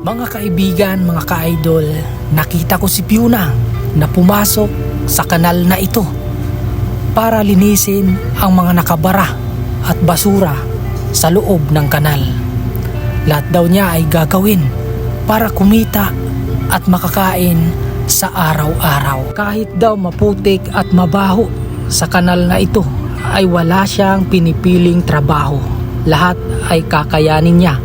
Mga kaibigan, mga ka-idol, nakita ko si Fiona na pumasok sa kanal na ito para linisin ang mga nakabara at basura sa loob ng kanal. Lahat daw niya ay gagawin para kumita at makakain sa araw-araw. Kahit daw maputik at mabaho sa kanal na ito ay wala siyang pinipiling trabaho. Lahat ay kakayanin niya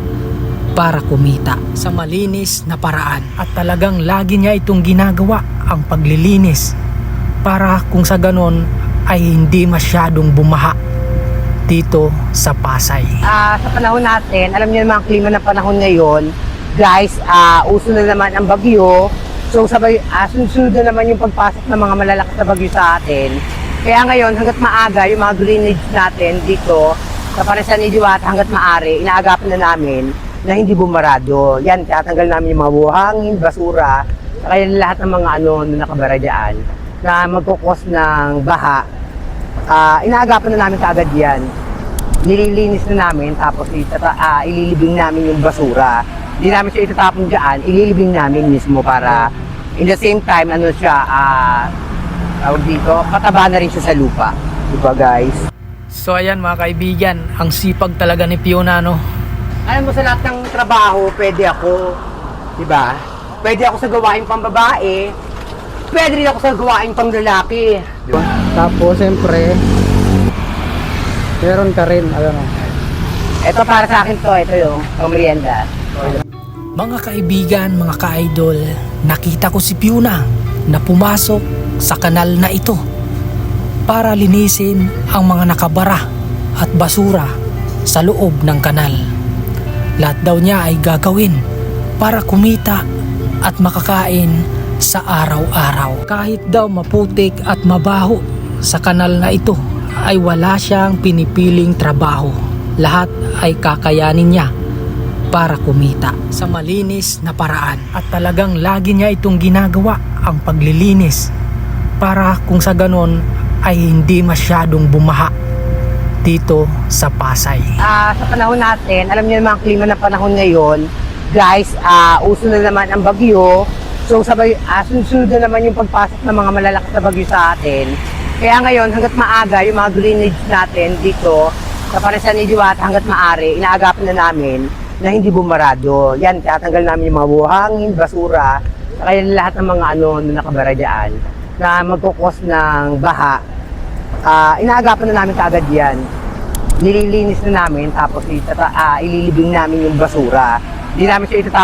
para kumita sa malinis na paraan, at talagang lagi niya itong ginagawa, ang paglilinis, para kung sa ganon ay hindi masyadong bumaha dito sa Pasay. Sa panahon natin, alam niyo naman ang klima ng panahon ngayon, guys, uso na naman ang bagyo. So sabay, sunod na naman yung pagpasok ng mga malalakas na bagyo sa atin. Kaya ngayon, hanggat maaga, yung mga drainage natin dito sa Parisan ni Diwata, hanggat maaari, inaagapan na namin na hindi bumarado. Yan, tatanggal namin yung mga buhangin, basura, kaya lahat ng mga na nakabara dyan na magkukos ng baha. Inaagapan na namin kaagad yan. Nililinis na namin, tapos ililibing namin yung basura. Hindi namin siya itatapon dyan, ililibing namin mismo para in the same time, tawag dito, pataba na rin siya sa lupa. Diba guys? So ayan mga kaibigan, ang sipag talaga ni Fiona, no? Alam mo, sa lahat ng trabaho, pwede ako, diba? Pwede ako sa gawaing pambabae, pwede rin ako sa gawaing panglalaki. Diba? Tapos, siyempre, meron ka rin, Ito para sa akin to, ito yung pamerienda. Mga kaibigan, mga ka-idol, nakita ko si Fiona na pumasok sa kanal na ito para linisin ang mga nakabara at basura sa loob ng kanal. Lahat daw niya ay gagawin para kumita at makakain sa araw-araw. Kahit daw maputik at mabaho sa kanal na ito ay wala siyang pinipiling trabaho. Lahat ay kakayanin niya para kumita sa malinis na paraan, at talagang lagi niya itong ginagawa, ang paglilinis, para kung sa ganon ay hindi masyadong bumaha dito sa Pasay. Sa panahon natin, alam niyo naman ang klima ng panahon ngayon, guys, uso na naman ang bagyo. So sabay, sunod na naman yung pagpasok ng mga malalakas na bagyo sa atin. Kaya ngayon, hanggat maaga, yung mga drainage natin dito sa Parisan ni Diwata, hanggat maaari, inaagapan na namin na hindi bumarado. Yan, tatanggal namin yung mga buhangin, basura, kaya lahat ng mga na nakabara dyan na magkukos ng baha. Inaagapan na namin kaagad yan. Nililinis na namin, tapos ililibing namin yung basura. Hindi namin siya itatapon